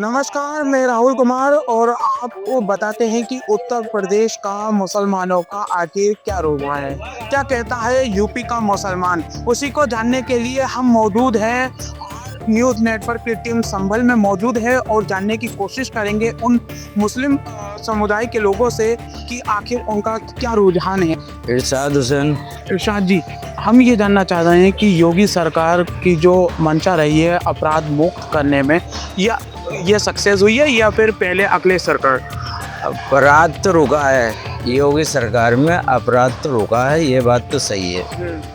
नमस्कार, मैं राहुल कुमार और आपको बताते हैं कि उत्तर प्रदेश का मुसलमानों का आखिर क्या रुतबा है। क्या कहता है यूपी का मुसलमान? उसी को जानने के लिए हम मौजूद हैं। न्यूज़ नेटवर्क की टीम संभल में मौजूद है और जानने की कोशिश करेंगे उन मुस्लिम समुदाय के लोगों से कि आखिर उनका क्या रुझान है। इरशाद हुसैन। इरशाद जी, हम ये जानना चाह रहे हैं कि योगी सरकार की जो मंशा रही है अपराध मुक्त करने में, या ये सक्सेस हुई है या फिर पहले अखिलेश सरकार? अपराध तो रुका है, योगी सरकार में अपराध तो रुका है, ये बात तो सही है।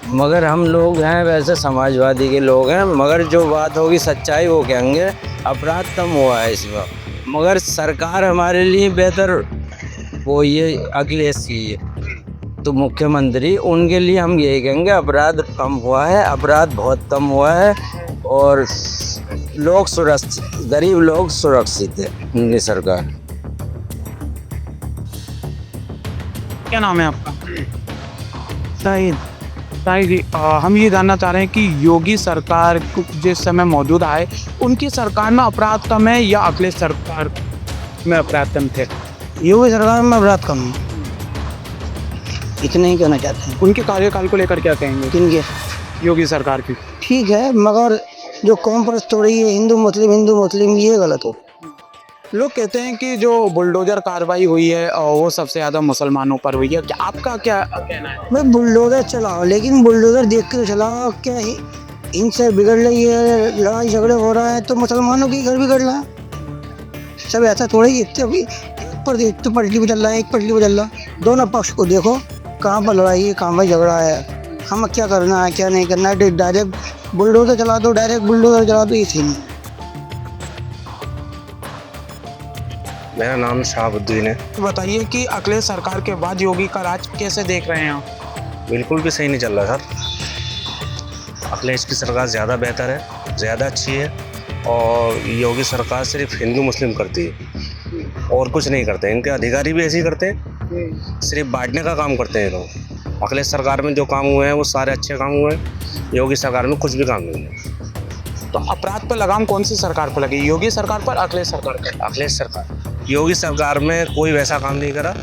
मगर हम लोग हैं वैसे समाजवादी के लोग हैं, मगर जो बात होगी सच्चाई वो कहेंगे। अपराध कम हुआ है इस बार, मगर सरकार हमारे लिए बेहतर वो ये अखिलेश की है, तो मुख्यमंत्री उनके लिए हम यही कहेंगे अपराध कम हुआ है, अपराध बहुत कम हुआ है और लोग सुरक्षित, गरीब लोग सुरक्षित है उनकी सरकार। क्या नाम है आपका? शाहिद। शाहिद जी, हम ये जानना चाह रहे हैं कि योगी सरकार जिस समय मौजूद आए उनकी सरकार में अपराध कम है या अखिलेश सरकार में अपराध कम थे? योगी सरकार में अपराध कम है, इतना ही कहना चाहते हैं। उनके कार्यकाल को लेकर क्या कहेंगे? किनके? योगी सरकार की। ठीक है, मगर जो कौम परस्त हो रही है हिंदू मुस्लिम ये गलत हो। लोग कहते हैं कि जो बुलडोजर कार्रवाई हुई है वो सबसे ज़्यादा मुसलमानों पर हुई है। क्या आपका क्या कहना है? मैं बुलडोजर चलाओ, लेकिन बुलडोजर देख के चलाओ। क्या इनसे बिगड़ रही है, लड़ाई झगड़े हो रहा है तो मुसलमानों की घर बिगड़ रहा है। सब ऐसा थोड़ा ही देखते अभी एक तो पटली पर चल रहा है, एक पटली पर चल रहा है। दोनों पक्ष को देखो, कहाँ पर लड़ाई है, कहाँ पर झगड़ा है, हमें क्या करना है क्या नहीं करना है। डायरेक्ट बुलडोजर चला दो, इसी नहीं। मेरा नाम शहाबुद्दीन है। तो बताइए कि अखिलेश सरकार के बाद योगी का राज कैसे देख रहे हैं आप? बिल्कुल भी सही नहीं चल रहा सर। अखिलेश की सरकार ज़्यादा बेहतर है, ज़्यादा अच्छी है और योगी सरकार सिर्फ हिंदू मुस्लिम करती है और कुछ नहीं करते। इनके अधिकारी भी ऐसे ही करते हैं, सिर्फ बांटने का काम करते हैं लोग। अखिलेश सरकार में जो काम हुए हैं वो सारे अच्छे काम हुए हैं, योगी सरकार में कुछ भी काम नहीं है। तो अपराध पर लगाम कौन सी सरकार पर लगी, योगी सरकार पर, अखिलेश सरकार पर? अखिलेश सरकार, योगी सरकार में कोई वैसा काम नहीं करा,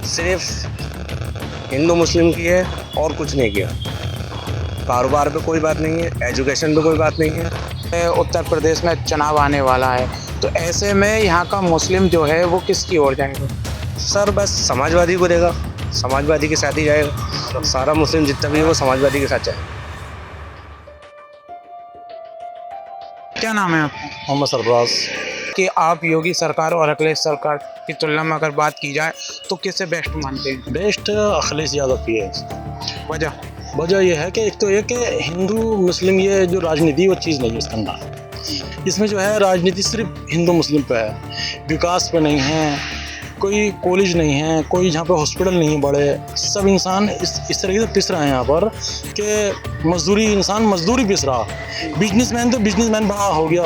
सिर्फ हिंदू मुस्लिम की है और कुछ नहीं किया। कारोबार पे कोई बात नहीं है, एजुकेशन पे कोई बात नहीं है। उत्तर प्रदेश में चुनाव आने वाला है, तो ऐसे में यहाँ का मुस्लिम जो है वो किसकी ओर जाएगा? सर बस समाजवादी को देगा, समाजवादी के साथ ही जाएगा। सारा मुस्लिम जितना भी है वो समाजवादी के साथ जाएगा। क्या नाम है आपका? मोहम्मद सरफराज। कि आप योगी सरकार और अखिलेश सरकार की तुलना में अगर बात की जाए तो किसे बेस्ट मानते हैं? बेस्ट अखिलेश यादव की है। वजह यह है कि एक तो ये कि हिंदू मुस्लिम ये जो राजनीति वो चीज़ नहीं है इसके अंदर। इसमें जो है राजनीति सिर्फ हिंदू मुस्लिम पे है, विकास पे नहीं है। कोई कॉलेज नहीं है, कोई जहाँ पे हॉस्पिटल नहीं है बड़े। सब इंसान इस तरीके से पिस रहे हैं यहाँ पर कि मजदूरी पिस रहा। बिजनेसमैन तो बिजनेसमैन बड़ा हो गया,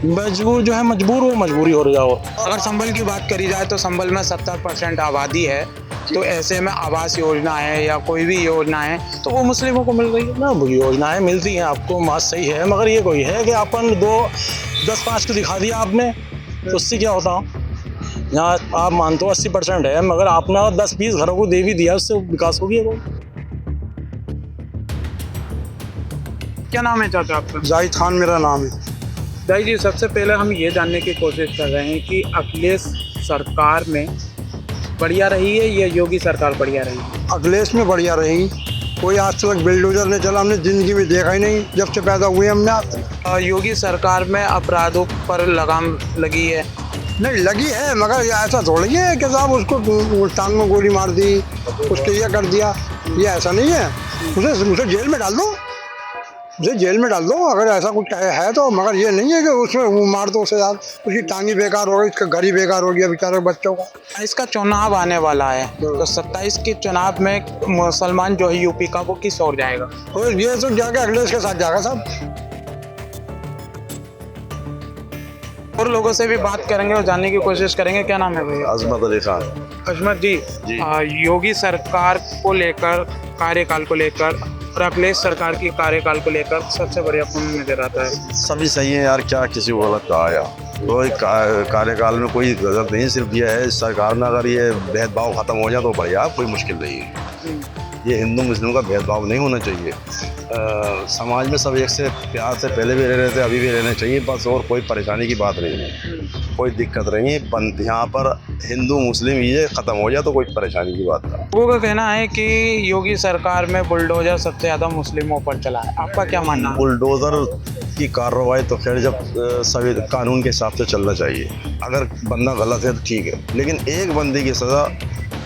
मजबूर जो है मजबूर वो मजबूरी हो रहा हो। अगर संभल की बात करी जाए तो संभल में 70% आबादी है, तो ऐसे में आवास योजना है या कोई भी योजना है तो वो मुस्लिमों को मिल रही है ना। वो योजनाएँ मिलती हैं आपको, बात सही है, मगर ये कोई है कि अपन 10-5 को दिखा दिया आपने तो उससे क्या होता? यहाँ आप मानते हो 80% है, मगर आपने 10-20 घरों को दे भी दिया, उससे विकास हो गया कोई? क्या नाम है चाचा आपका? जाहिद खान मेरा नाम है। दाई जी, सबसे पहले हम ये जानने की कोशिश कर रहे हैं कि अखिलेश सरकार में बढ़िया रही है या योगी सरकार बढ़िया रही है? अखिलेश में बढ़िया रही। कोई आज तक बिल्डोजर नहीं चला, हमने ज़िंदगी में देखा ही नहीं जब से पैदा हुए हमने आज तक। योगी सरकार में अपराधों पर लगाम लगी है? नहीं लगी है, मगर ऐसा थोड़ी है कि साहब उसको टांग में गोली मार दी, उसके ये कर दिया, ये ऐसा नहीं है। उसे जेल में डाल दो, अगर ऐसा कुछ है तो। मगर ये नहीं है कि उसमें वो मार दो उसे, यार उसकी टांगी बेकार हो गई, इसका घर ही बेकार हो गया बेचारे बच्चों का। इसका चुनाव आने वाला है तो 27 के चुनाव में मुसलमान जो है यूपी का वो किस ओर जाएगा? और ये तो जाके अखिलेश के साथ जाएगा साहब। और लोगों से भी बात करेंगे और जानने की कोशिश करेंगे। क्या नाम है भैया? अजमत अली खान। अजमत जी, योगी सरकार को लेकर, कार्यकाल को लेकर और अखिलेश सरकार की कार्यकाल को लेकर सबसे बढ़िया कौन नजर आता है? सभी सही है यार, क्या किसी को गलत कहा यार। कोई कार्यकाल में कोई गलत नहीं, सिर्फ ये है सरकार में अगर ये भेदभाव खत्म हो जाए तो बढ़िया, कोई मुश्किल नहीं है। ये हिंदू मुस्लिम का भेदभाव नहीं होना चाहिए। समाज में सब एक से प्यार से पहले भी रह रहे थे, अभी भी रहना चाहिए बस, और कोई परेशानी की बात नहीं है, कोई दिक्कत नहीं है। यहाँ पर हिंदू मुस्लिम ये ख़त्म हो जाए तो कोई परेशानी की बात नहीं। लोगों का कहना है कि योगी सरकार में बुलडोजर सबसे ज़्यादा मुस्लिमों पर चला है, आपका क्या मानना है? बुलडोज़र की कार्रवाई तो खैर जब सभी कानून के हिसाब से चलना चाहिए। अगर बंदा गलत है तो ठीक है, लेकिन एक बंदे की सज़ा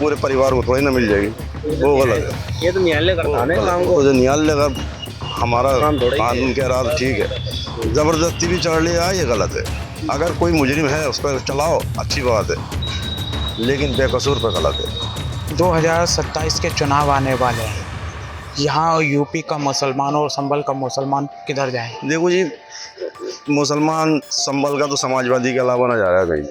पूरे परिवार को थोड़ी ना मिल जाएगी, वो गलत है। ये तो न्यायालय करता है ना काम को। तो जो न्यायालय का हमारा कानून कह रहा था ठीक है, ज़बरदस्ती भी चढ़ लिया ये गलत है। अगर कोई मुजरिम है उस पर चलाओ, अच्छी बात है, लेकिन बेकसूर पर गलत है। 2027 के चुनाव आने वाले हैं, यहाँ यूपी का मुसलमान और संभल का मुसलमान किधर जाए? देखो जी, मुसलमान संभल का तो समाजवादी के अलावा ना जाएगा कहीं।